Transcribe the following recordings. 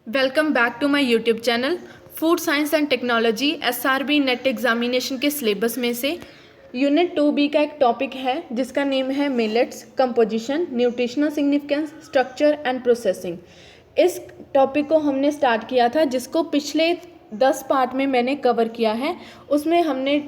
Welcome back to my YouTube channel. Food science and technology SRB NET examination के syllabus में से unit 2B का एक topic है जिसका नेम है millets, composition, nutritional significance, structure and processing. इस टॉपिक को हमने स्टार्ट किया था जिसको पिछले 10 पार्ट में मैंने कवर किया है। उसमें हमने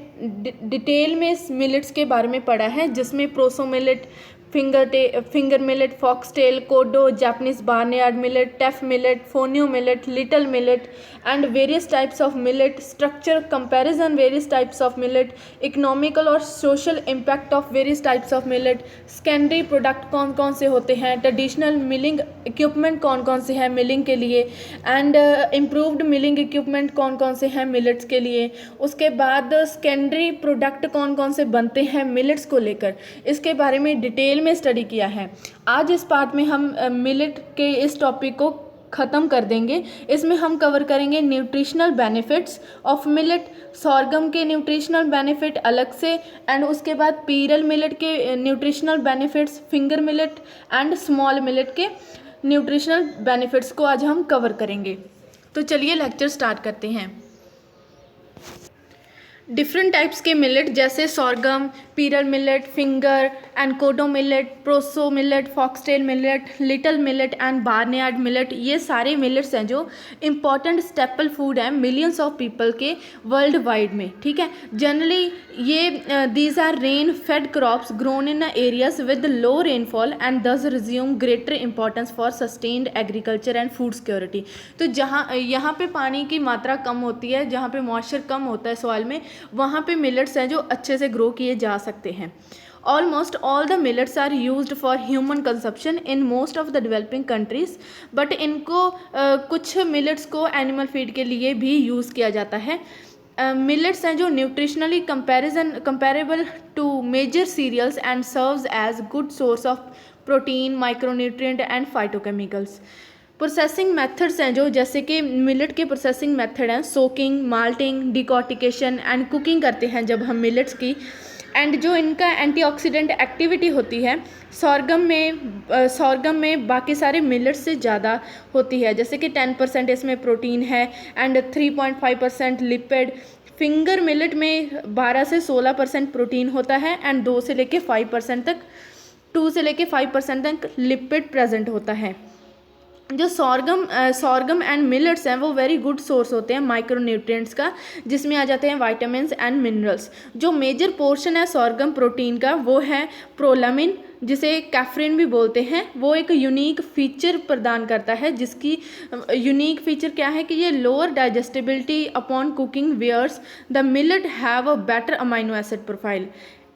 डिटेल में मिलेट्स के बारे में पढ़ा है, जिसमें proso millet, finger millet, foxtail, kodo, Japanese barnyard millet, teff millet, fonio millet, little millet and various types of millet, structure comparison various types of millet, economical और social impact of various types of millet, secondary product कौन कौन से होते हैं, traditional milling equipment कौन कौन से हैं मिलिंग के लिए एंड इम्प्रूव्ड मिलिंग इक्विपमेंट कौन कौन से हैं मिलेट्स के लिए। उसके बाद सेकेंडरी प्रोडक्ट कौन कौन से बनते हैं मिलेट्स को लेकर, इसके बारे में डिटेल में स्टडी किया है। आज इस पार्ट में हम मिलेट के इस टॉपिक को ख़त्म कर देंगे। इसमें हम कवर करेंगे nutritional benefits of millet, sorghum के न्यूट्रिशनल बेनिफिट अलग से एंड उसके बाद पीरल मिलेट के nutritional benefits, finger millet and small millet के न्यूट्रिशनल बेनिफिट्स को आज हम कवर करेंगे। तो चलिए लेक्चर स्टार्ट करते हैं। डिफरेंट टाइप्स के मिलेट जैसे sorghum, pearl millet, finger and kodo millet, proso millet, foxtail millet, little millet and barnyard millet, ये सारे मिलेट्स हैं जो इम्पॉर्टेंट स्टेपल फूड हैं मिलियंस ऑफ पीपल के वर्ल्ड वाइड में। ठीक है, जनरली ये these are rain fed crops grown in areas with low rainfall and thus resume greater importance for sustained agriculture and food security. तो जहाँ यहाँ पे पानी की मात्रा कम होती है, जहाँ पे मॉइस्चर कम होता है सॉइल में, वहाँ पे मिलेट्स हैं जो अच्छे से ग्रो किए जा सकते हैं। Almost all the millets are used for human consumption in most of the developing countries, but इनको कुछ मिलेट्स को एनिमल फीड के लिए भी यूज़ किया जाता है। मिलेट्स हैं जो nutritionally comparable to major cereals and serves as good source of protein, micronutrient and phytochemicals. Processing methods हैं जो, जैसे कि मिलेट के प्रोसेसिंग मेथड हैं soaking, malting, decortication and cooking करते हैं जब हम मिलेट्स की। एंड जो इनका एंटीऑक्सीडेंट एक्टिविटी होती है सॉर्गम में बाकी सारे मिलेट्स से ज़्यादा होती है, जैसे कि 10% इसमें प्रोटीन है एंड 3.5% लिपिड। फिंगर मिलेट में 12 से 16% प्रोटीन होता है एंड 2 से लेके 5% तक लिपिड प्रेजेंट होता है। जो सॉर्गम एंड मिलेट्स हैं वो वेरी गुड सोर्स होते हैं माइक्रोन्यूट्रिएंट्स का, जिसमें आ जाते हैं वाइटामिन्स एंड मिनरल्स। जो मेजर पोर्शन है सॉर्गम प्रोटीन का वो है प्रोलामिन, जिसे कैफ्रिन भी बोलते हैं। वो एक यूनिक फीचर प्रदान करता है, जिसकी यूनिक फीचर क्या है कि ये lower digestibility upon cooking whereas the millet have a better amino acid profile.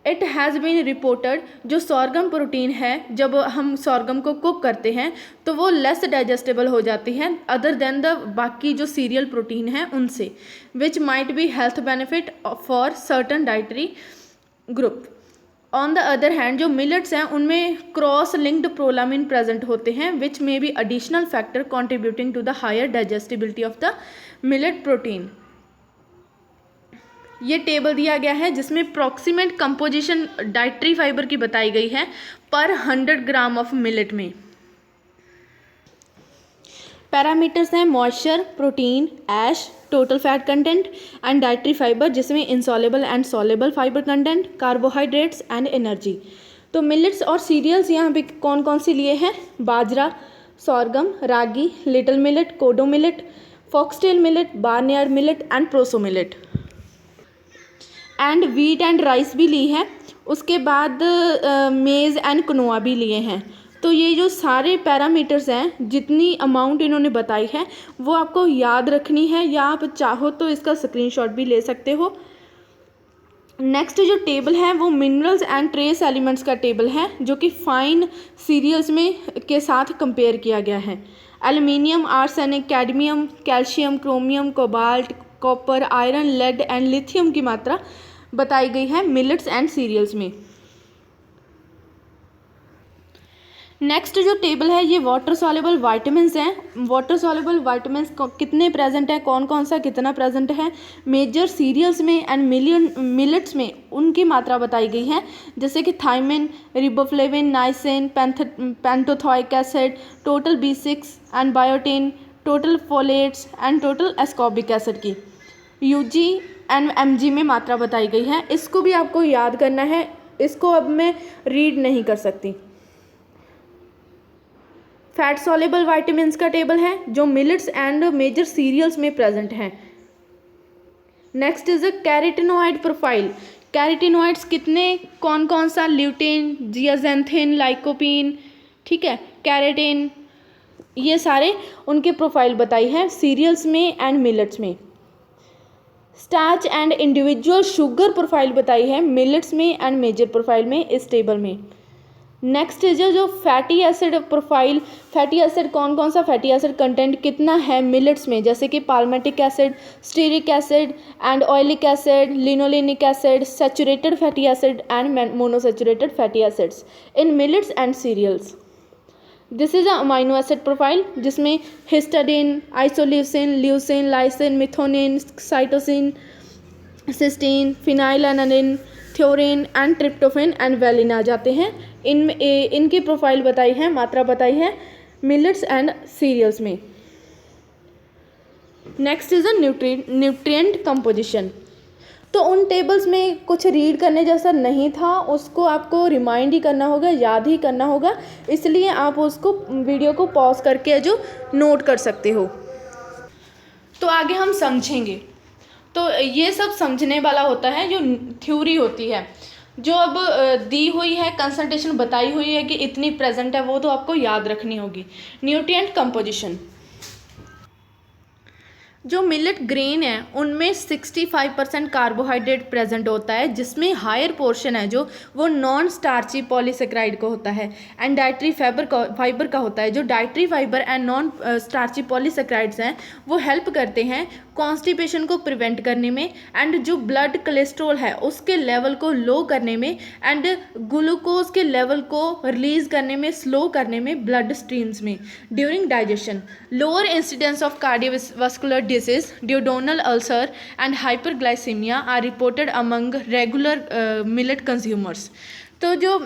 It has been reported जो सॉर्गम प्रोटीन है, जब हम सॉर्गम को कुक करते हैं तो वो लेस डाइजेस्टेबल हो जाती है अदर देन द बाकी जो सीरियल प्रोटीन है उनसे, which might be health benefit for certain dietary group. On the other hand जो मिलेट्स हैं उनमें क्रॉस लिंक्ड प्रोलामिन प्रेजेंट होते हैं, which may be additional factor contributing to the higher digestibility of the millet protein. ये table दिया गया है जिसमें प्रॉक्सिमेट कंपोजिशन डाइटरी फाइबर की बताई गई है पर 100 ग्राम ऑफ मिलेट में। पैरामीटर्स हैं moisture, protein, ash, total fat content and dietary fibre, जिसमें insoluble and soluble fibre content, carbohydrates and energy. तो मिलेट्स और सीरियल्स यहाँ पे कौन कौन से लिए हैं? Bajra, sorghum, ragi, little millet, kodo millet, foxtail millet, barnyard millet and proso millet. And wheat and rice भी ली है। उसके बाद मेज़ एंड क्नोआ भी लिए हैं। तो ये जो सारे पैरामीटर्स हैं, जितनी अमाउंट इन्होंने बताई है वो आपको याद रखनी है, या आप चाहो तो इसका स्क्रीनशॉट भी ले सकते हो। नेक्स्ट जो टेबल है वो मिनरल्स एंड ट्रेस एलिमेंट्स का टेबल है, जो कि फाइन सीरियल्स में के साथ कंपेयर किया गया है। Aluminium, arsenic, cadmium, calcium, chromium, cobalt, copper, iron, lead and lithium की मात्रा बताई गई है मिलेट्स एंड सीरियल्स में। नेक्स्ट जो टेबल है ये वाटर सॉल्युबल वाइटामिन्स हैं। वाटर सॉल्युबल वाइटामिन्स कितने प्रेजेंट हैं, कौन कौन सा कितना प्रेजेंट है मेजर सीरियल्स में एंड मिलेट्स में, उनकी मात्रा बताई गई है, जैसे कि thiamine, riboflavin, niacin, pantothenic acid, total B6 and biotin, total folates and total ascorbic acid की यूजी एंड एमजी में मात्रा बताई गई है। इसको भी आपको याद करना है, इसको अब मैं रीड नहीं कर सकती। फैट सॉल्युबल वाइटामिन्स का टेबल है जो मिलेट्स एंड मेजर सीरियल्स में प्रेजेंट हैं। Next is a carotenoid profile. Carotenoids कितने, कौन कौन सा, ल्यूटेन, जियाजेंथिन, लाइकोपीन, ठीक है, कैरेटिन, ये सारे उनके प्रोफाइल बताई है सीरियल्स में एंड मिलेट्स में। Starch and individual sugar profile बताई है मिलेट्स में एंड मेजर प्रोफाइल में इस टेबल में। नेक्स्ट इज जो fatty acid profile, fatty acid कौन कौन सा फैटी एसिड कंटेंट कितना है मिलेट्स में, जैसे कि palmitic acid, stearic acid and oleic acid, linolenic acid, saturated fatty acid and monosaturated fatty acids in millets and cereals. This is a amino acid profile जिसमें histidine, isoleucine, leucine, lysine, methionine, cytosine, cysteine, phenylalanine, threonine and tryptophan and valine आ जाते हैं। इनकी profile बताई है, मात्रा बताई है मिलेट्स एंड सीरियल्स में। Next is a nutrient composition. तो उन टेबल्स में कुछ रीड करने जैसा नहीं था, उसको आपको रिमाइंड ही करना होगा, याद ही करना होगा, इसलिए आप उसको वीडियो को पॉज करके जो नोट कर सकते हो। तो आगे हम समझेंगे। तो ये सब समझने वाला होता है, जो थ्योरी होती है, जो अब दी हुई है, कंसंट्रेशन बताई हुई है कि इतनी प्रेजेंट है, वो तो आपको याद रखनी होगी। न्यूट्रिएंट कंपोजिशन, जो मिलेट ग्रेन है उनमें 65% कार्बोहाइड्रेट प्रेजेंट होता है, जिसमें हायर पोर्शन है जो वो नॉन स्टार्ची पॉलीसेक्राइड का होता है एंड डाइटरी फाइबर का होता है। जो dietary fibre and non starchy polysaccharides हैं वो हेल्प करते हैं कॉन्स्टिपेशन को प्रिवेंट करने में एंड जो ब्लड कोलेस्ट्रॉल है उसके लेवल को लो करने में एंड ग्लूकोज के लेवल को रिलीज करने में, स्लो करने में ब्लड स्ट्रीम्स में during digestion. Lower incidence of cardiovascular disease, duodenal ulcer and hyperglycaemia are reported among regular millet consumers. तो जो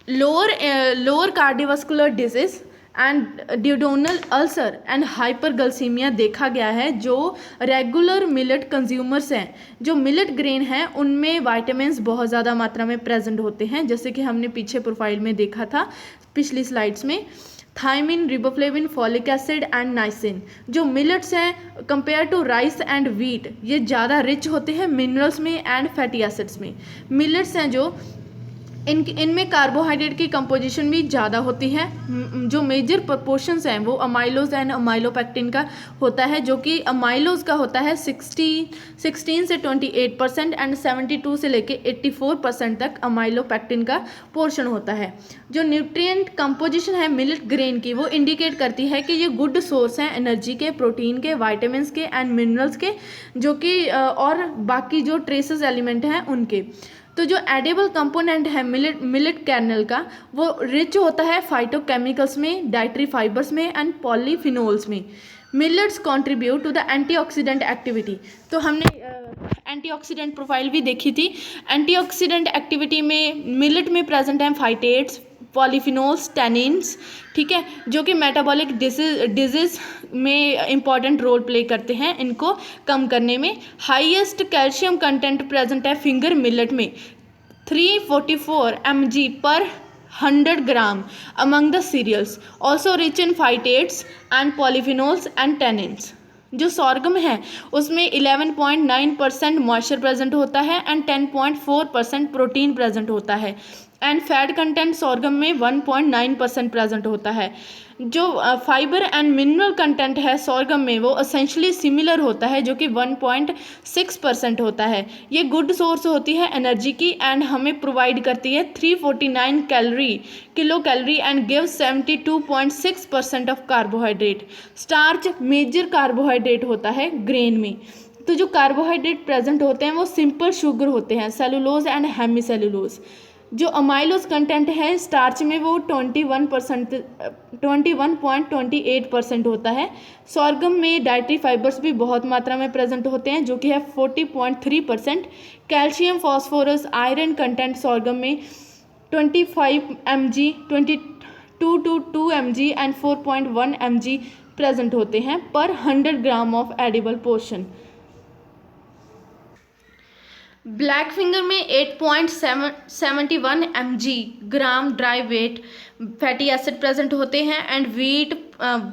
lower cardiovascular disease and duodenal ulcer and hyperglycaemia देखा गया है जो रेगुलर मिलेट कंज्यूमर्स हैं, जो मिलेट ग्रेन हैं उनमें वाइटामिन्स बहुत ज़्यादा मात्रा में प्रेजेंट होते हैं, जैसे कि हमने पीछे प्रोफाइल में देखा था पिछली स्लाइड्स में। Thiamine, riboflavin, folic acid and niacin. जो मिलेट्स हैं compare to rice and wheat ये ज़्यादा रिच होते हैं मिनरल्स में एंड फैटी एसिड्स में। मिलेट्स हैं जो इनमें कार्बोहाइड्रेट की कंपोजिशन भी ज़्यादा होती है। जो मेजर प्रपोर्शंस हैं वो अमाइलोज एंड अमाइलोपेक्टिन का होता है, जो कि अमाइलोज का होता है 16 से 28% एंड 72 से लेके 84% तक अमाइलोपेक्टिन का पोर्शन होता है। जो न्यूट्रिएंट कंपोजिशन है मिलेट ग्रेन की वो इंडिकेट करती है कि ये गुड सोर्स हैं एनर्जी के, प्रोटीन के, वाइटामिन के एंड मिनरल्स के, जो कि और बाकी जो ट्रेसेस एलिमेंट हैं उनके। तो जो एडिबल कंपोनेंट है मिलेट कर्नल का वो रिच होता है फाइटोकेमिकल्स में, डाइटरी फाइबर्स में एंड पॉलीफिनोल्स में। Millets contribute to the antioxidant activity. तो हमने एंटीऑक्सीडेंट प्रोफाइल भी देखी थी। एंटीऑक्सीडेंट एक्टिविटी में मिलेट में प्रेजेंट हैं फाइटेट्स, पॉलीफिनोल्स, टैनिन्स, ठीक है, जो कि मेटाबॉलिक डिजीज में इंपॉर्टेंट रोल प्ले करते हैं इनको कम करने में। हाईएस्ट कैल्शियम कंटेंट प्रेजेंट है फिंगर मिलेट में 344 mg per 100 gram among the cereals, also rich in phytates and polyphenols and tannins. जो सॉर्गम है उसमें 11.9% मॉइस्चर प्रेजेंट होता है एंड 10.4% प्रोटीन प्रेजेंट होता है एंड फैट कंटेंट सॉर्गम में 1.9% प्रेजेंट होता है। जो फाइबर एंड मिनरल कंटेंट है सॉर्गम में वो एसेंशियली सिमिलर होता है, जो कि 1.6% होता है। ये गुड सोर्स होती है एनर्जी की एंड हमें प्रोवाइड करती है 349 kilo calorie and give 72.6% of carbohydrate. Starch major carbohydrate होता है ग्रेन में। तो जो कार्बोहाइड्रेट प्रेजेंट होते हैं वो सिंपल शुगर होते हैं, सेलुलोज एंड हेमी सेलुलोज। जो अमाइलोज कंटेंट है स्टार्च में वो 21.28% होता है। सॉर्गम में डाइटरी फाइबर्स भी बहुत मात्रा में प्रेजेंट होते हैं, जो कि है 40.3%। Calcium, phosphorus, iron content sorghum में 25 mg, 22 mg and 4.1 mg present होते हैं per 100 gram of edible portion. Black finger में 8.71 mg gram dry weight fatty acid present होते हैं एंड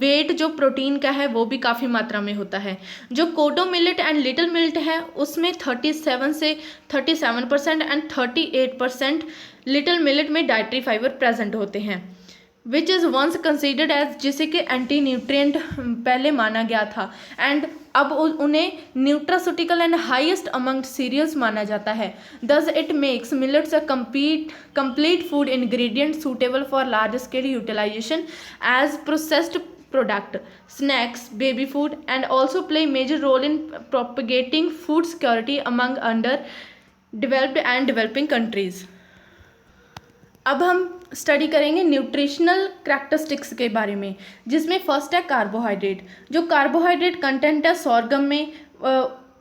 वेट जो प्रोटीन का है वो भी काफ़ी मात्रा में होता है। जो kodo millet and little millet है उसमें 37 से 37% एंड 38% लिटिल मिलेट में डाइटरी फाइबर प्रेजेंट होते हैं which is once considered as, जिसे कि एंटी न्यूट्रिएंट पहले माना गया था एंड अब उन्हें nutraceutical and highest among cereals माना जाता है। Thus it makes millets a complete food ingredient suitable for large scale utilization as processed product, snacks, baby food, and also play major role in propagating food security among underdeveloped and developing countries. अब हम study करेंगे nutritional characteristics के बारे में, जिसमें first है carbohydrate. जो carbohydrate content है सॉर्गम में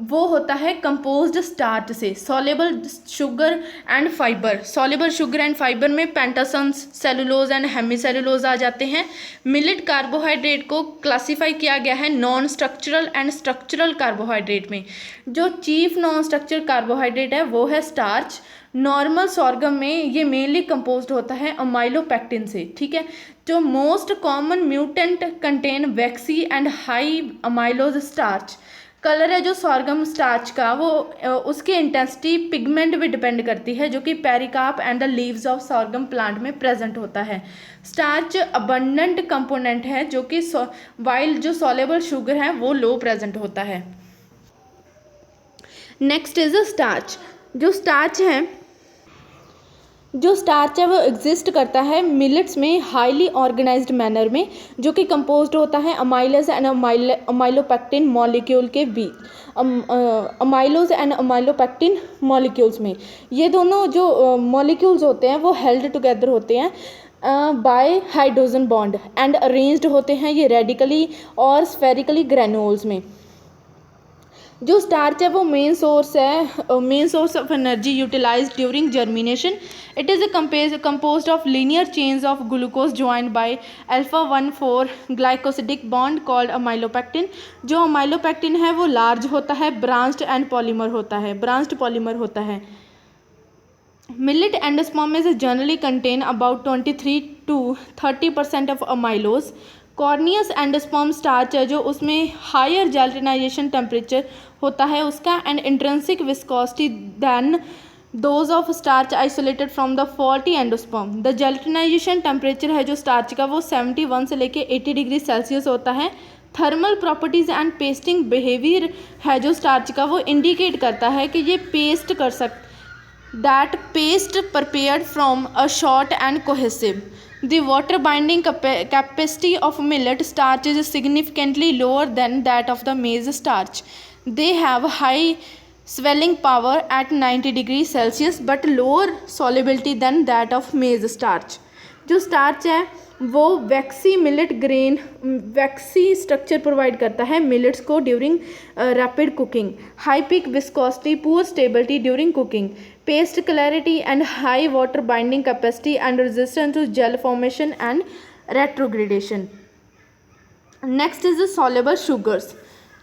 वो होता है कंपोज्ड स्टार्च से, soluble sugar and fibre. Soluble sugar and fibre में पेंटासन्स, सेलुलोज एंड हेमीसेलुलोज आ जाते हैं। मिलेट कार्बोहाइड्रेट को क्लासीफाई किया गया है non structural and structural carbohydrate में। जो चीफ नॉन स्ट्रक्चरल कार्बोहाइड्रेट है वो है स्टार्च। नॉर्मल सॉर्गम में ये मेनली कंपोज्ड होता है अमाइलोपेक्टिन से, ठीक है। जो most common mutant contain vaccine and high amylose starch. Colour है जो सॉर्गम स्टार्च का वो उसकी इंटेंसिटी पिगमेंट भी डिपेंड करती है, जो कि pericarp and the leaves of sorghum plant में प्रेजेंट होता है। स्टार्च अबंडेंट कंपोनेंट है जो कि वाइल जो सॉल्युबल शुगर है वो लो प्रेजेंट होता है। Next is starch. जो स्टार्च है वो एग्जिस्ट करता है मिलेट्स में हाईली ऑर्गेनाइज्ड मैनर में, जो कि कंपोज्ड होता है अमाइलेज एंड अमाइलोपेक्टिन मॉलिक्यूल के बीच। अमाइलोज एंड अमाइलोपेक्टिन मॉलिक्यूल्स में ये दोनों जो मॉलिक्यूल्स होते हैं वो हेल्ड टुगेदर होते हैं bye hydrogen bond and arranged होते हैं ये रेडिकली और स्फेरिकली ग्रेन्यूल्स में। जो स्टार्च है वो main source of energy utilised during germination. It is composed of linear chains of glucose joined by alpha 1,4 glycosidic bond called amylopectin. जो amylopectin है वो लार्ज होता है, ब्रांच्ड पॉलीमर होता है। Millet endosperm is generally contain about 23 to 30% of amylose. Corneous endosperm starch है जो उसमें हायर जेलेटिनाइजेशन टेम्परेचर होता है उसका and intrinsic viscosity than those of starch isolated from the faulty endosperm. The gelatinisation temperature है जो स्टार्च का वो 71 से लेके 80 डिग्री सेल्सियस होता है। Thermal properties and pasting behaviour है जो स्टार्च का वो इंडिकेट करता है कि ये पेस्ट कर that paste prepared from a short and cohesive. The water binding capacity of millet starch is significantly lower than that of the maize starch. They have high swelling power at 90 degrees Celsius but lower solubility than that of maize starch. जो starch है वो waxy structure provide करता है millets को during rapid cooking, high peak viscosity, poor stability during cooking, paste clarity and high water binding capacity and resistance to gel formation and retrogradation. Next is the soluble sugars.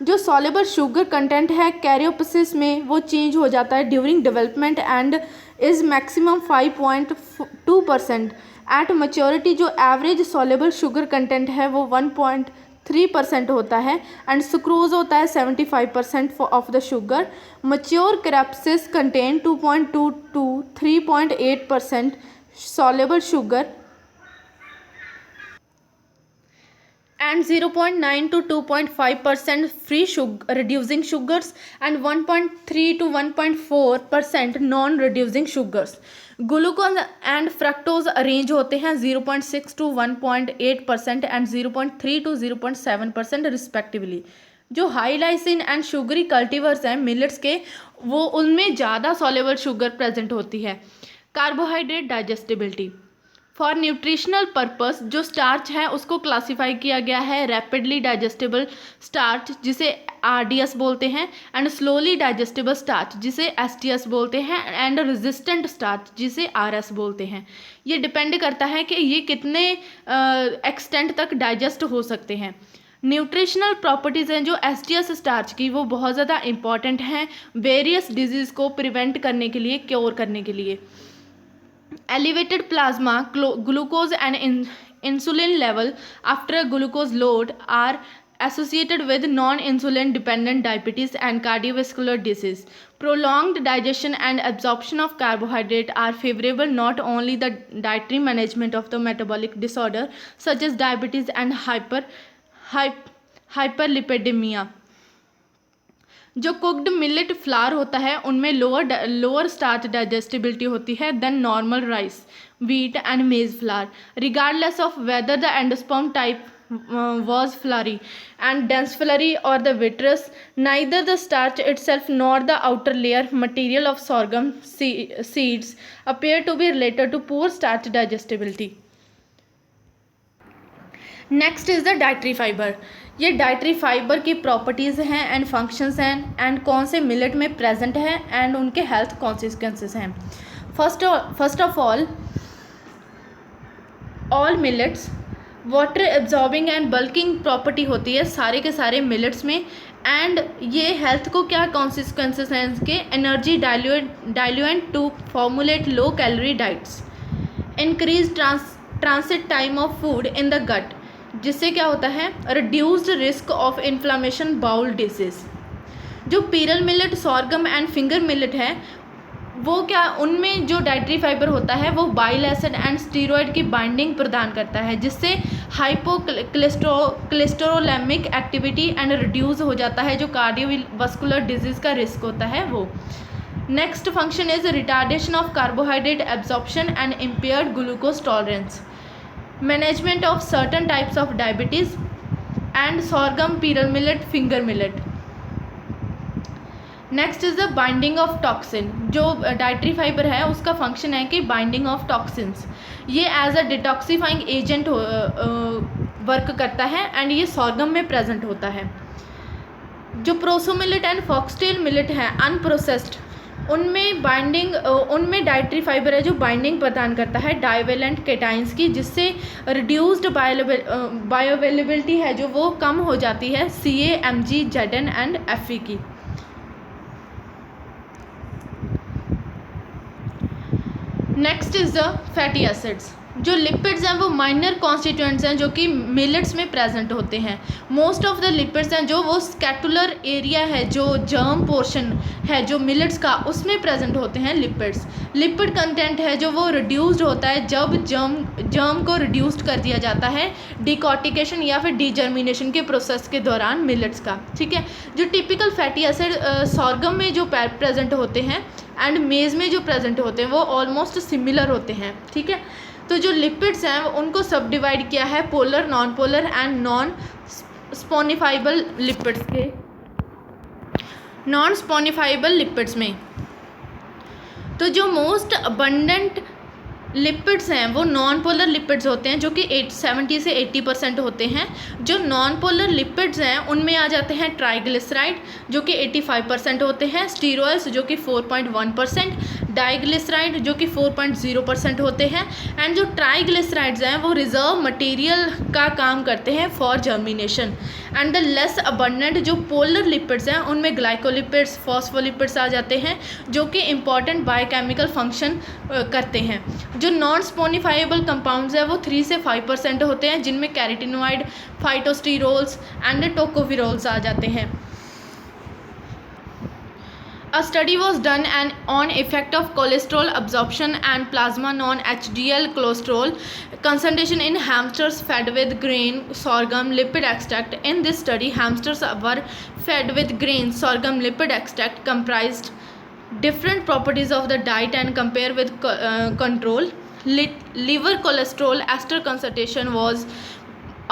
जो soluble sugar content है caryopsis में वो change हो जाता है during development and is maximum 5.2%। At maturity जो average soluble sugar content है वो 1.3% होता है एंड सुक्रोज होता है 75% of the sugar. Mature caryopsis contain 2.2 to 3.8% soluble sugar and 0.9 to 2.5% free sugar reducing sugars and 1.3 to 1.4% non reducing sugars. Glucose and fructose arrange होते हैं 0.6 to 1.8% and 0.3 to 0.7% respectively. जो high lysine and sugary cultivars हैं millets के वो उनमें ज़्यादा soluble sugar present होती है। Carbohydrate digestibility for nutritional purpose जो स्टार्च है उसको क्लासीफाई किया गया है रैपिडली डाइजेस्टेबल स्टार्च जिसे RDS बोलते हैं एंड स्लोली डाइजेस्टेबल स्टार्च जिसे STS बोलते हैं एंड रेजिस्टेंट स्टार्च जिसे RS बोलते हैं। ये डिपेंड करता है कि ये कितने एक्सटेंट तक डाइजेस्ट हो सकते हैं। न्यूट्रिशनल प्रॉपर्टीज़ हैं जो एसटीएस स्टार्च की, वो बहुत ज़्यादा इंपॉर्टेंट हैं वेरियस डिजीज़ को प्रिवेंट करने के लिए, क्योर करने के लिए। Elevated plasma glucose and insulin level after glucose load are associated with non-insulin dependent diabetes and cardiovascular disease. Prolonged digestion and absorption of carbohydrate are favorable not only the dietary management of the metabolic disorder such as diabetes and hyperlipidemia. जो cooked millet flour होता है उनमें lower starch digestibility होती है than normal rice, wheat and maize flour, regardless of whether the endosperm type was floury and dense floury or the vitreous. Neither the starch itself nor the outer layer material of sorghum seeds appear to be related to poor starch digestibility. Next is the dietary fibre. ये dietary fibre की properties हैं and functions हैं and कौन से millet में present है and उनके health consequences हैं। First of all millets water absorbing and bulking property होती है सारे के सारे मिलेट्स में, एंड ये हेल्थ को क्या कॉन्सिक्वेंसेस हैं इसके, energy diluent to formulate low calorie diets, increase transit time of food in the gut, जिससे क्या होता है reduced risk of inflammation bowel disease. जो pearl millet, sorghum and finger millet है वो क्या, उनमें जो डाइटरी फाइबर होता है वो बाइल एसिड एंड स्टीरॉयड की बाइंडिंग प्रदान करता है, जिससे हाइपोकोलेस्टेरोलेमिक एक्टिविटी एंड रिड्यूस हो जाता है जो कार्डियोवास्कुलर डिजीज़ का रिस्क होता है वो। Next function is retardation of carbohydrate absorption and impaired glucose tolerance, management of certain types of diabetes and sorghum, pearl millet, finger millet. Next is the binding of toxin. जो dietary fibre है उसका function है कि binding of toxins, ये as a detoxifying agent work करता है and ये sorghum में प्रेजेंट होता है। जो proso millet and foxtail millet है अनप्रोसेस्ड, उनमें डाइटरी फाइबर है जो बाइंडिंग प्रदान करता है डाइवेलेंट केटाइंस की, जिससे रिड्यूस्ड बायोअवेलेबिलिटी है जो वो कम हो जाती है CA, MG, ZN and FE की। Next is the fatty acids. जो लिपिड्स हैं वो माइनर कॉन्स्टिट्यूएंट्स हैं जो कि मिलेट्स में प्रेजेंट होते हैं। मोस्ट ऑफ द लिपिड्स हैं जो वो स्कैटुलर एरिया है, जो जर्म पोर्शन है जो मिलेट्स का, उसमें प्रेजेंट होते हैं लिपिड्स। लिपिड कंटेंट है जो वो रिड्यूस्ड होता है जब जर्म को रिड्यूस्ड कर दिया जाता है डिकॉर्टिकेशन या फिर डीजर्मिनेशन के प्रोसेस के दौरान मिलेट्स का, ठीक है। जो टिपिकल फैटी एसिड सॉर्गम में जो प्रेजेंट होते हैं एंड मेज में जो प्रेजेंट होते हैं वो ऑलमोस्ट सिमिलर होते हैं, ठीक है। तो जो लिपिड्स हैं उनको सब डिवाइड किया है polar, non polar and non saponifiable lipids के। नॉन स्पॉनिफाइबल लिपिड्स में तो जो मोस्ट अबंडेंट लिपिड्स हैं वो नॉन पोलर लिपिड्स होते हैं जो कि 70 से 80% होते हैं। जो नॉन पोलर लिपिड्स हैं उनमें आ जाते हैं ट्राइग्लिसराइड जो कि 85% होते हैं, स्टीरोल्स जो कि 4.1%, डाइग्लिसराइड जो कि 4.0% होते हैं। एंड जो ट्राइग्लिसराइड्स हैं वो रिजर्व मटेरियल का काम करते हैं for germination. And the less abundant जो पोलर लिपिड्स हैं उनमें ग्लाइकोलिपिड्स, फॉस्फोलिपिड्स आ जाते हैं जो कि इंपॉर्टेंट बायोकेमिकल फंक्शन करते हैं। जो नॉन स्पॉनिफाइबल कंपाउंड्स है वो 3 से 5% होते हैं जिनमें कैरेटिनोइड, फाइटोस्टीरोल्स एंड टोकोविरोल्स आ जाते हैं। A study was done on effect of cholesterol absorption and plasma non-HDL cholesterol concentration in hamsters fed with grain sorghum lipid extract. In this study, hamsters were fed with grain sorghum lipid extract comprised different properties of the diet and compare with control. Liver cholesterol ester concentration was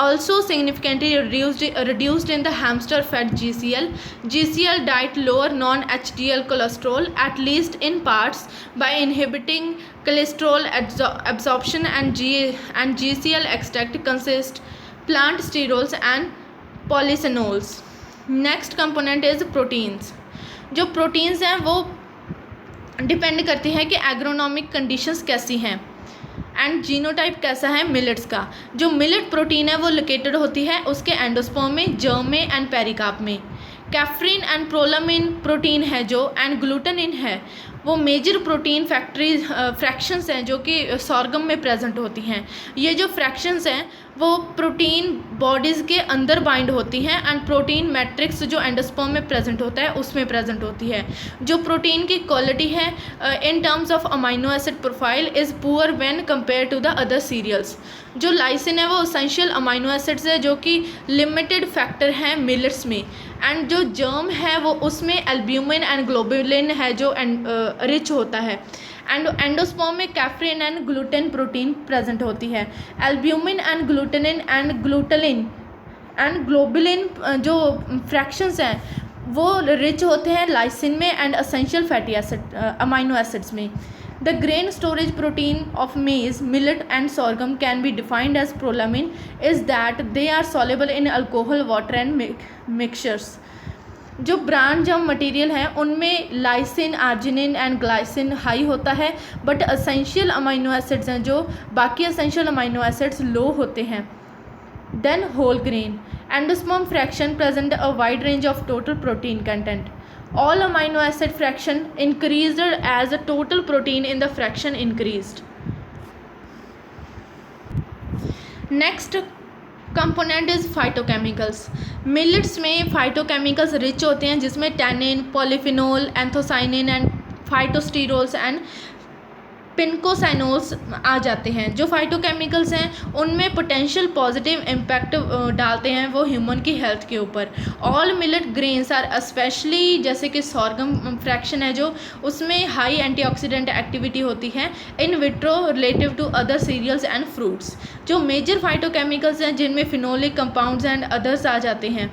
also significantly reduced in the hamster fed GCL diet lower non-HDL cholesterol at least in parts by inhibiting cholesterol absorption and GCL extract consist plant sterols and polyphenols. Next component is proteins. जो proteins हैं वो depend करती हैं कि agronomic conditions कैसी हैं and genotype कैसा है मिलेट्स का। जो मिलेट प्रोटीन है वो लोकेटेड होती है उसके एंडोस्पर्म में, जर्म में एंड पेरिकार्प में। कैफ्रीन एंड प्रोलामिन प्रोटीन है जो, एंड ग्लूटेनिन है, वो मेजर प्रोटीन फ्रैक्शंस हैं जो कि सॉर्गम में प्रेजेंट होती हैं। ये जो फ्रैक्शंस हैं वो प्रोटीन बॉडीज़ के अंदर बाइंड होती हैं एंड प्रोटीन मैट्रिक्स जो एंडोस्पर्म में प्रेजेंट होता है उसमें प्रेजेंट होती है। जो प्रोटीन की क्वालिटी है in terms of amino acid profile is poor when compare to the other cereals. जो लाइसिन है वो एसेंशियल अमाइनो एसिड्स है जो कि लिमिटेड फैक्टर हैं मिलेट्स में। एंड जो जर्म है वो उसमें एल्ब्यूमिन एंड ग्लोबुलिन है जो रिच होता है। एंड एंडोस्पर्म में kafirin and gluten protein present होती है। Albumin and glutenin and glutelin and globulin जो फ्रैक्शंस हैं वो रिच होते हैं लाइसिन में and essential fatty acid amino acids में। The grain storage protein of maize, millet and sorghum can be defined as prolamin is that they are soluble in alcohol, water and mixtures. जो brand जम material हैं उनमें lysine, arginine and glycine high होता है, but essential amino acids हैं जो बाकी essential amino acids low होते हैं। Then whole grain endosperm fraction present a wide range of total protein content. All amino acid fraction increased as the total protein in the fraction increased. Next component is phytochemicals. Millets में phytochemicals rich होते हैं जिसमें tannin, polyphenol, anthocyanin and phytosterols and पिनकोसाइनोल्स आ जाते हैं। जो phytochemicals हैं उनमें potential positive impact डालते हैं वो ह्यूमन की हेल्थ के ऊपर। All millet grains are specially, जैसे कि सॉर्गम फ्रैक्शन है जो, उसमें हाई एंटीऑक्सीडेंट एक्टिविटी होती है in vitro relative to other cereals and fruits. जो मेजर फाइटोकेमिकल्स हैं जिनमें फिनोलिक कंपाउंड्स एंड अदर्स आ जाते हैं।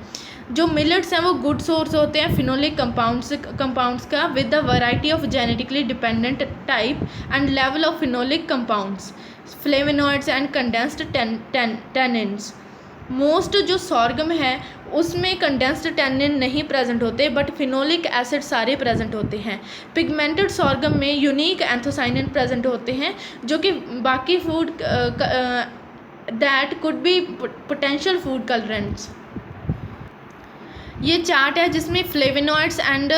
जो मिलेट्स हैं वो गुड सोर्स होते हैं फिनोलिक कंपाउंड्स का with the variety of genetically dependent type and level of phenolic compounds, flavonoids and condensed tannins. Most जो सॉर्गम है उसमें कंडेंस्ड टैनिन नहीं प्रेजेंट होते बट फिनोलिक एसिड सारे प्रेजेंट होते हैं। पिगमेंटेड सॉर्गम में यूनिक एंथोसाइनिन प्रेजेंट होते हैं जो कि बाकी food that could be potential food colourants. ये चार्ट है जिसमें फ्लेवोनॉइड्स एंड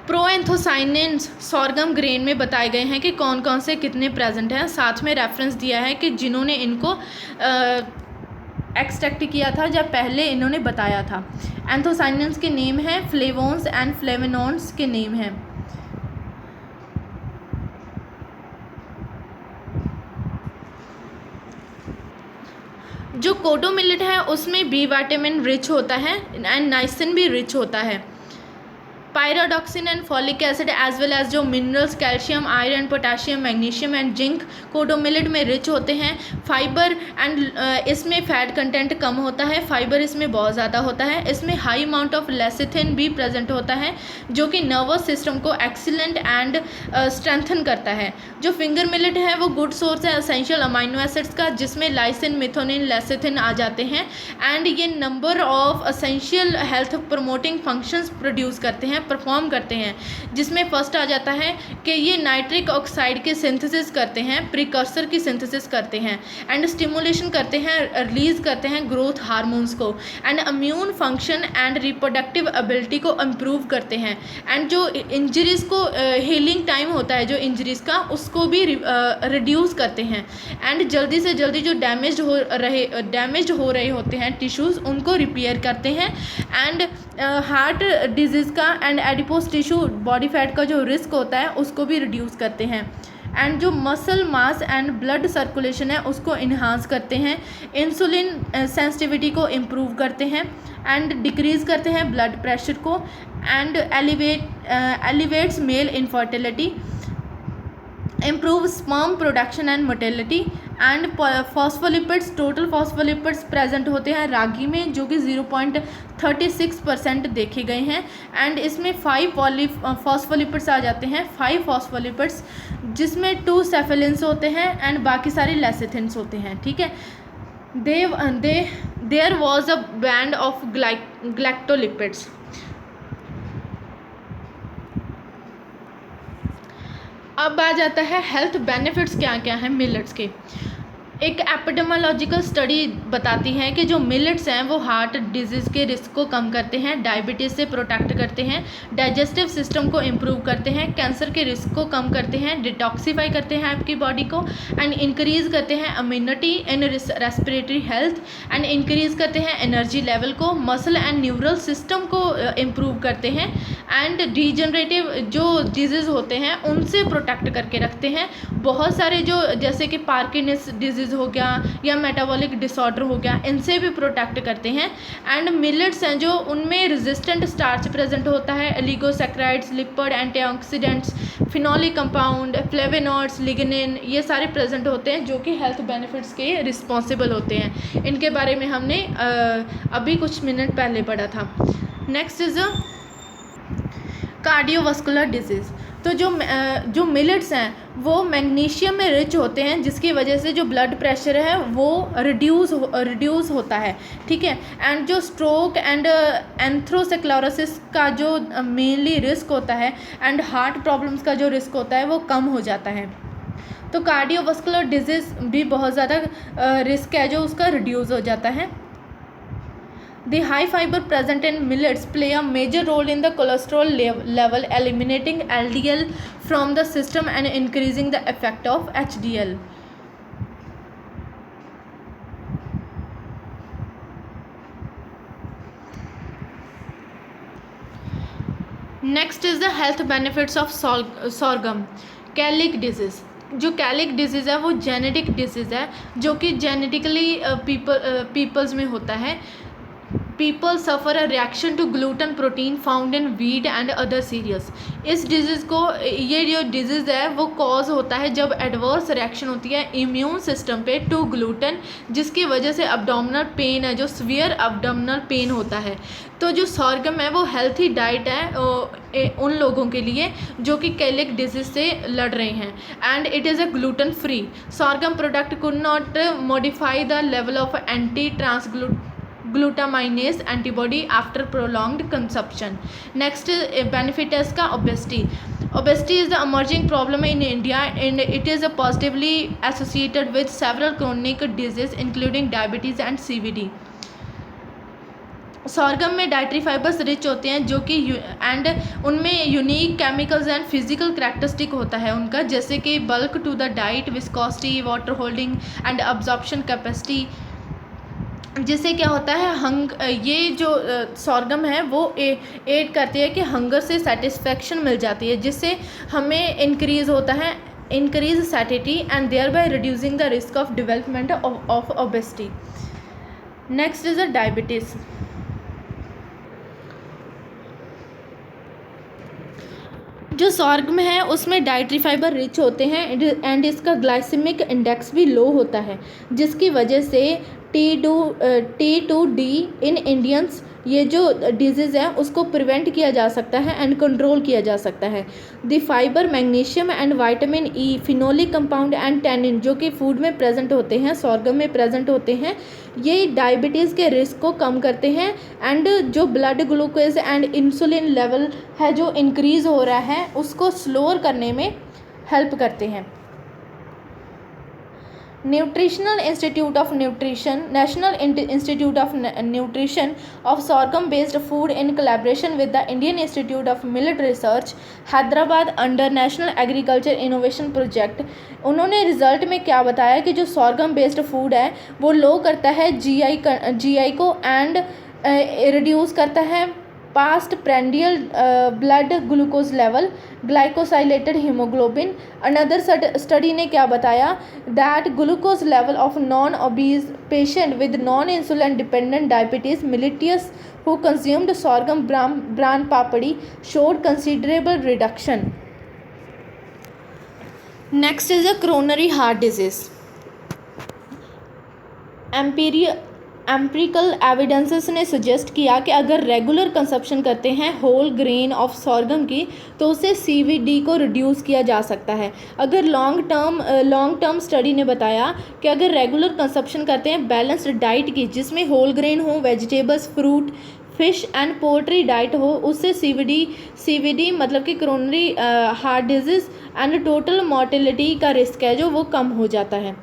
प्रोएंथोसाइनिन्स सॉर्गम ग्रेन में बताए गए हैं कि कौन कौन से कितने प्रेजेंट हैं। साथ में रेफरेंस दिया है कि जिन्होंने इनको एक्सट्रैक्ट किया था जब पहले इन्होंने बताया था। एंथोसाइनिन्स के नेम हैं, फ्लेवोन्स एंड फ्लेवोनॉइड्स के नेम हैं। जो कोडो मिलेट है उसमें बी विटामिन रिच होता है एंड नाइसिन भी रिच होता है। Pyridoxine and folic acid as well as जो minerals calcium, iron, potassium, magnesium and zinc kodo millet में रिच होते हैं। फाइबर एंड इसमें फैट कंटेंट कम होता है, फाइबर इसमें बहुत ज़्यादा होता है। इसमें हाई अमाउंट ऑफ लेसिथिन भी प्रेजेंट होता है जो कि नर्वस सिस्टम को एक्सीलेंट एंड स्ट्रेंथन करता है। जो फिंगर मिलेट है वो गुड सोर्स है एसेंशियल अमाइनो एसिड्स का जिसमें लाइसिन, मिथोनिन, लेसिथिन आ जाते हैं एंड ये number of essential health promoting functions produce करते हैं, परफॉर्म करते हैं। जिसमें फर्स्ट आ जाता है कि ये नाइट्रिक ऑक्साइड के सिंथेसिस करते हैं, प्रिकर्सर की सिंथेसिस करते हैं एंड स्टिमुलेशन करते हैं, रिलीज करते हैं ग्रोथ हार्मोन्स को and immune function and reproductive ability को इम्प्रूव करते हैं एंड जो इंजरीज़ को हीलिंग टाइम होता है जो इंजरीज़ का उसको भी रिड्यूस करते हैं एंड जल्दी से जल्दी जो डैमेज हो रहे होते हैं टिश्यूज़ उनको रिपेयर करते हैं एंड हार्ट डिजीज़ का and adipose tissue body fat का जो रिस्क होता है उसको भी रिड्यूस करते हैं एंड जो muscle mass and blood circulation है उसको इन्हांस करते हैं। इंसुलिन सेंसिटिविटी को इम्प्रूव करते हैं एंड डिक्रीज़ करते हैं ब्लड प्रेशर को and elevates male infertility, improve sperm production and motility and phospholipids, total phospholipids present होते हैं रागी में जो कि 0.36% देखे गए हैं एंड इसमें 5 फॉस्फोलिपिड्स आ जाते हैं, 5 फॉस्फोलिपिड्स जिसमें 2 सेफेलिन्स होते हैं एंड बाकी सारे लेसिथिन्स होते हैं। ठीक है, there was a band of galactolipids. अब आ जाता है हेल्थ बेनिफिट्स क्या क्या हैं मिलेट्स के। एक एपिडेमियोलॉजिकल स्टडी बताती है कि जो मिलेट्स हैं वो हार्ट डिजीज़ के रिस्क को कम करते हैं, डायबिटीज़ से प्रोटेक्ट करते हैं, डाइजेस्टिव सिस्टम को इम्प्रूव करते हैं, कैंसर के रिस्क को कम करते हैं, डिटॉक्सीफाई करते हैं आपकी बॉडी को, एंड इंक्रीज़ करते हैं immunity and respiratory health, and increase करते हैं एनर्जी लेवल को, मसल एंड न्यूरल सिस्टम को इम्प्रूव करते हैं, एंड डिजनरेटिव जो डिजीज़ होते हैं उनसे प्रोटेक्ट करके रखते हैं। बहुत सारे जो जैसे कि पार्किंसंस डिजीज़ हो गया या मेटाबॉलिक डिसऑर्डर हो गया, इनसे भी प्रोटेक्ट करते हैं। एंड मिलेट्स हैं जो उनमें रेजिस्टेंट स्टार्च प्रेजेंट होता है, oligosaccharides, lipid, antioxidants, phenolic compound, flavonoids, lignin, ये सारे प्रेजेंट होते हैं जो कि हेल्थ बेनिफिट्स के रिस्पॉन्सिबल होते हैं। इनके बारे में हमने अभी कुछ मिनट पहले पढ़ा था। Next is cardiovascular disease. तो जो मिलेट्स हैं वो मैग्नीशियम में रिच होते हैं, जिसकी वजह से जो ब्लड प्रेशर है वो रिड्यूस होता है, ठीक है। एंड जो स्ट्रोक एंड एंथ्रोसेक्लोरोसिस का जो मेनली रिस्क होता है एंड हार्ट प्रॉब्लम्स का जो रिस्क होता है वो कम हो जाता है। तो कार्डियोवास्कुलर डिजीज़ भी बहुत ज़्यादा रिस्क है जो उसका रिड्यूस हो जाता है। The high fiber present in millets play a major role in the cholesterol level, eliminating LDL from the system and increasing the effect of HDL. Next is the health benefits of sorghum. Celiac disease. जो कैलिक disease है वो genetic disease है जो कि genetically peoples में होता है। People suffer a reaction to gluten protein found in wheat and other cereals. इस डिजीज़ को, ये जो डिजीज़ है वो कॉज होता है जब एडवर्स रिएक्शन होती है इम्यून सिस्टम पे टू ग्लूटेन, जिसकी वजह से अब्डोमिनल पेन है, जो सीवियर अब्डोमिनल पेन होता है। तो जो सॉर्गम है वो हेल्थी डाइट है उन लोगों के लिए जो कि कैलिक डिजीज़ से लड़ रहे हैं, and it is a gluten free. Sorghum product could not modify the level of anti glutamines antibody after prolonged consumption. Next benefit is का obesity. Obesity is the emerging problem in India and it is positively associated with several chronic diseases including diabetes and CVD. Sorghum में dietary fibres rich होते हैं जो कि and उनमें unique chemicals and physical characteristic होता है उनका, जैसे कि bulk to the diet, viscosity, water holding and absorption capacity. जिससे क्या होता है ये जो सॉर्गम है वो एड करती है कि हंगर से सेटिस्फेक्शन मिल जाती है, जिससे हमें इंक्रीज़ होता है increase satiety and thereby reducing the risk of development of obesity. Next is a diabetes. जो सॉर्गम है उसमें डाइटरी फाइबर रिच होते हैं एंड इसका ग्लाइसेमिक इंडेक्स भी लो होता है, जिसकी वजह से T2D इन इंडियंस ये जो डिजीज़ है उसको प्रिवेंट किया जा सकता है एंड कंट्रोल किया जा सकता है। The fibre, magnesium and vitamin E, phenolic compound and tannin जो कि फूड में प्रेजेंट होते हैं, सॉर्गम में प्रेजेंट होते हैं, ये डायबिटीज़ के रिस्क को कम करते हैं एंड जो blood glucose and insulin level है जो इंक्रीज़ हो रहा है उसको स्लोअर करने में हेल्प करते हैं। Nutritional institute of nutrition, national institute of nutrition of sorghum based food in collaboration with the Indian institute of millet research Hyderabad under national agriculture innovation project, उन्होंने रिजल्ट में क्या बताया कि जो सॉर्गम बेस्ड फूड है वो लो करता है जीआई को एंड रिड्यूस करता है postprandial blood glucose level, glycosylated haemoglobin. Another study ने क्या बताया that glucose level of non obese patient with non insulin dependent diabetes mellitus who consumed sorghum bran papdi showed considerable reduction. Next is a coronary heart disease. Empirical evidences ने suggest किया कि अगर regular consumption करते हैं whole grain of sorghum की तो उससे CVD को रिड्यूस किया जा सकता है। अगर लॉन्ग टर्म स्टडी ने बताया कि अगर रेगुलर कंजप्शन करते हैं बैलेंस्ड डाइट की जिसमें होल ग्रेन हो, vegetables, fruit, fish and poultry diet हो, उससे सीवीडी मतलब कि coronary heart disease and total mortality का रिस्क है जो वो कम हो जाता है।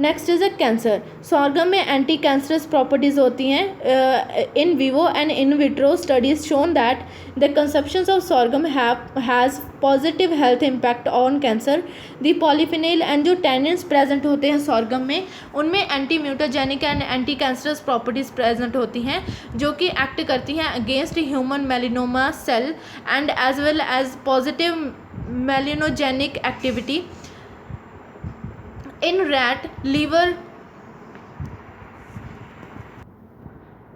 Next is a cancer. Sorghum में एंटी कैंसरस प्रॉपर्टीज़ होती हैं। In vivo and in vitro studies shown that the consumption of sorghum has positive health impact on cancer. The polyphenol and जो टैनिन्स प्रेजेंट होते हैं sorghum में, उनमें anti mutagenic and anti cancerous properties present होती हैं जो कि act करती हैं against human melanoma cell and as well as positive melanogenic activity in rat liver.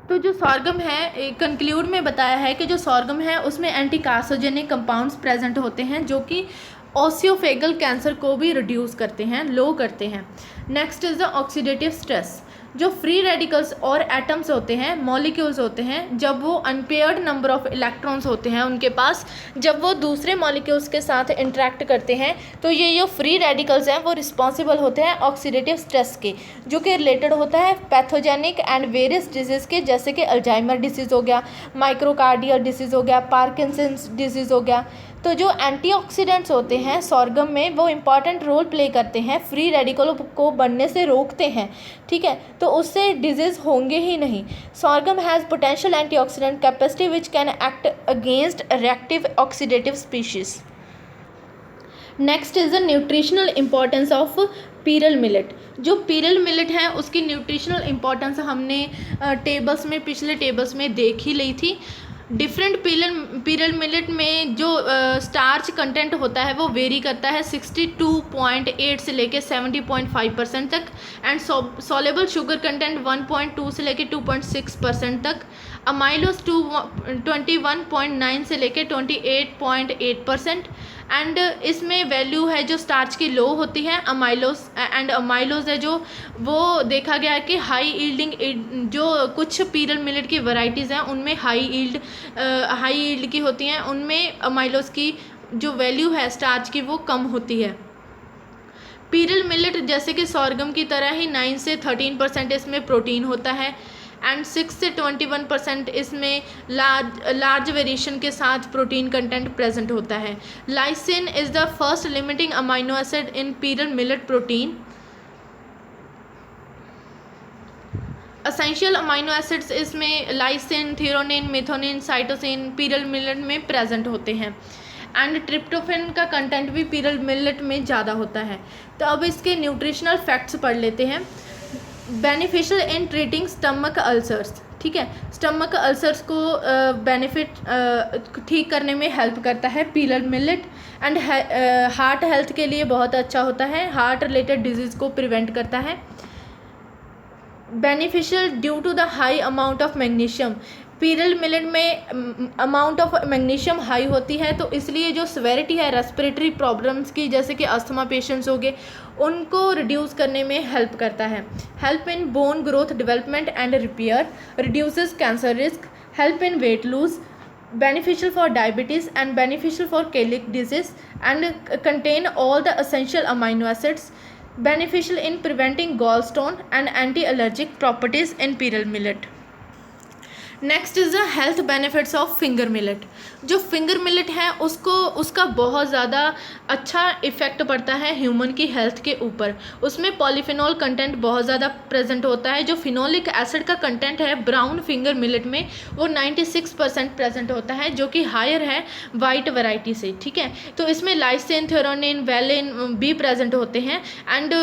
तो जो सॉर्गम है, कंक्लूड में बताया है कि जो सॉर्गम है उसमें एंटी कार्सिनोजेनिक कंपाउंड्स प्रेजेंट होते हैं जो कि ओसियोफेगल कैंसर को भी रिड्यूस करते हैं, लो करते हैं। Next is the oxidative stress. जो फ्री रेडिकल्स और एटम्स होते हैं, मॉलिक्यूल्स होते हैं, जब वो अनपेयर्ड नंबर ऑफ इलेक्ट्रॉन्स होते हैं उनके पास, जब वो दूसरे मॉलिक्यूल्स के साथ इंटरेक्ट करते हैं तो ये जो फ्री रेडिकल्स हैं वो रिस्पॉन्सिबल होते हैं ऑक्सीडेटिव स्ट्रेस के, जो कि रिलेटेड होता है पैथोजेनिक एंड वेरियस डिजीज़ के, जैसे कि अल्जाइमर डिसीज़ हो गया, माइक्रोकार्डियल डिसीज़ हो गया, पार्किंसंस डिजीज़ हो गया। तो जो एंटीऑक्सीडेंट्स होते हैं सॉर्गम में वो इम्पॉर्टेंट रोल प्ले करते हैं, फ्री रेडिकल को बनने से रोकते हैं, ठीक है, तो उससे डिजीज़ होंगे ही नहीं। Sorghum has potential antioxidant capacity which can act against reactive oxidative species. Next is the nutritional importance of pearl millet. जो पीरल मिलेट है उसकी न्यूट्रिशनल इम्पॉर्टेंस हमने पिछले टेबल्स में देख ही ली थी। डिफरेंट पीरल मिलेट में जो स्टार्च कंटेंट होता है वो वेरी करता है 62.8 से लेके 70.5% तक, एंड सॉलेबल शुगर कंटेंट 1.2 से लेके 2.6% तक, अमाइलोस 21.9 से लेके 28.8%, एंड इसमें वैल्यू है जो स्टार्च की लो होती है अमाइलोस है जो वो देखा गया है कि हाई ईल्डिंग, जो कुछ पीरल मिलेट की वैरायटीज़ हैं उनमें हाई ईल्ड की होती हैं, उनमें अमाइलोस की जो वैल्यू है स्टार्च की वो कम होती है। पीरल मिलेट जैसे कि सॉर्गम की तरह ही 9 से 13% इसमें प्रोटीन होता है एंड 6 से 21% इसमें लार्ज वेरिएशन के साथ प्रोटीन कंटेंट प्रेजेंट होता है। Lysine is the first limiting amino acid in pearl millet protein. Essential amino acids इसमें lysine, threonine, methionine, cytosine pearl millet में प्रेजेंट होते हैं, एंड ट्रिप्टोफैन का कंटेंट भी पीरल मिलेट में ज़्यादा होता है। तो अब इसके न्यूट्रिशनल फैक्ट्स पढ़ लेते हैं। Beneficial in treating stomach ulcers, ठीक है, स्टमक अल्सर्स को ठीक करने में हेल्प करता है pearl millet, and heart health के लिए बहुत अच्छा होता है, हार्ट रिलेटेड डिजीज़ को प्रिवेंट करता है। Beneficial due to the high amount of magnesium. Pearl millet में अमाउंट ऑफ मैग्नीशियम हाई होती है, तो इसलिए जो सेवेरिटी है रेस्पिरेटरी प्रॉब्लम्स की, जैसे कि अस्थमा पेशेंट्स हो गए, उनको रिड्यूस करने में हेल्प करता है। Help in bone growth development and repair, reduces cancer risk, help in weight lose, beneficial for diabetes and beneficial for celiac disease, and contain all the essential amino acids, beneficial in preventing gallstone and anti-allergic properties in pearl millet. Next is the health benefits of finger millet. जो finger millet है उसका बहुत ज़्यादा अच्छा effect पड़ता है human की health के ऊपर। उसमें पॉलीफिनॉल कंटेंट बहुत ज़्यादा प्रेजेंट होता है। जो फिनोलिक एसिड का कंटेंट है ब्राउन फिंगर मिलेट में वो 96% प्रेजेंट होता है, जो कि हायर है वाइट वैरायटी से, ठीक है। तो इसमें लाइसिन, थ्योरोनिन, वैलिन भी प्रेजेंट होते हैं, एंड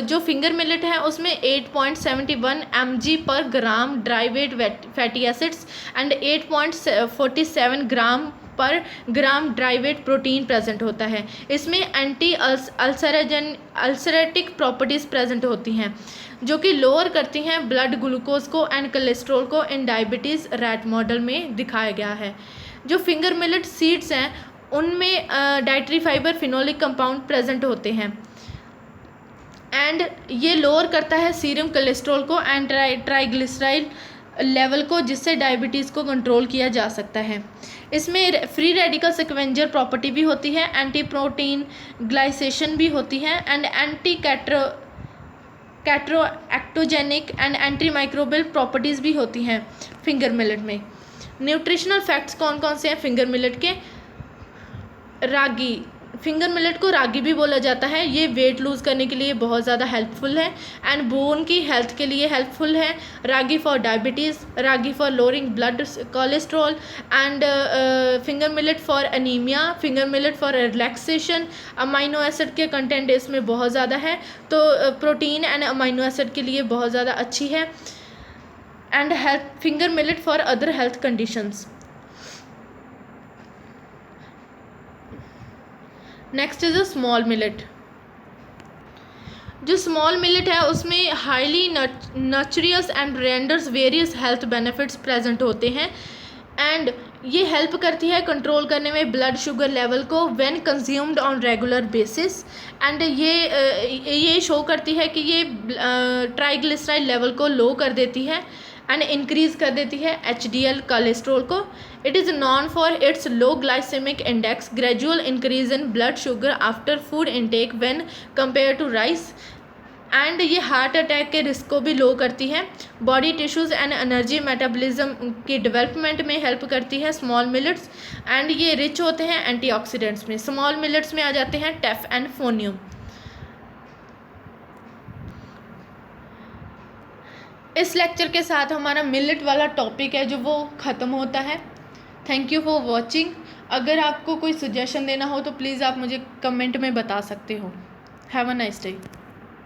जो फिंगर मिलेट है उसमें 8.71 mg per gram dry weight fatty acid and 8.47 gram per gram dry weight protein present होता है। इसमें एंटी अल्सरेटिक प्रॉपर्टीज़ प्रेजेंट होती हैं जो कि लोअर करती हैं ब्लड ग्लूकोज को एंड कोलेस्ट्रॉल को इन डायबिटीज़ रैट मॉडल में दिखाया गया है। जो फिंगर मिलेट सीड्स हैं उनमें dietary fibre phenolic compound present होते हैं, एंड ये लोअर करता है सीरम कोलेस्ट्रॉल को एंड ट्राइग्लिसराइड लेवल को, जिससे डायबिटीज़ को कंट्रोल किया जा सकता है। इसमें फ्री रेडिकल सिक्वेंजर प्रॉपर्टी भी होती है, एंटी प्रोटीन ग्लाइसेशन भी होती है, and anti cataractogenic and anti microbial properties भी होती हैं फिंगर मिलेट में। न्यूट्रिशनल फैक्ट्स कौन कौन से हैं फिंगर मिलेट के? रागी, फिंगर मिलेट को रागी भी बोला जाता है। ये वेट लूज़ करने के लिए बहुत ज़्यादा हेल्पफुल है एंड बोन की हेल्थ के लिए हेल्पफुल है। Ragi for diabetes, ragi for lowering blood cholesterol and finger millet for anaemia, finger millet for relaxation. Amino acid के कंटेंट इसमें बहुत ज़्यादा है, तो प्रोटीन एंड अमाइनो एसिड के लिए बहुत ज़्यादा अच्छी है। And health finger millet for other health conditions. Next is a small millet. जो स्मॉल मिलेट है उसमें highly nutritious and renders various health benefits present होते हैं एंड ये हेल्प करती है कंट्रोल करने में ब्लड शुगर लेवल को when consumed on regular basis and ये शो करती है कि ये ट्राइग्लिसराइड लेवल को लो कर देती है एंड इंक्रीज़ कर देती है HDL कोलेस्ट्रॉल को। It is known for its low glycaemic index, gradual increase in blood sugar after food intake when compare to rice and ये हार्ट अटैक के रिस्क को भी लो करती है। Body tissues and energy metabolism की development में help करती है स्मॉल मिलेट्स एंड ये रिच होते हैं एंटीऑक्सीडेंट्स में। स्मॉल मिलेट्स में आ जाते हैं टेफ एंड फोनियम। इस लेक्चर के साथ हमारा मिलेट वाला टॉपिक है जो वो ख़त्म होता है। Thank you for watching. अगर आपको कोई सजेशन देना हो तो प्लीज़ आप मुझे कमेंट में बता सकते हो। Have a nice day.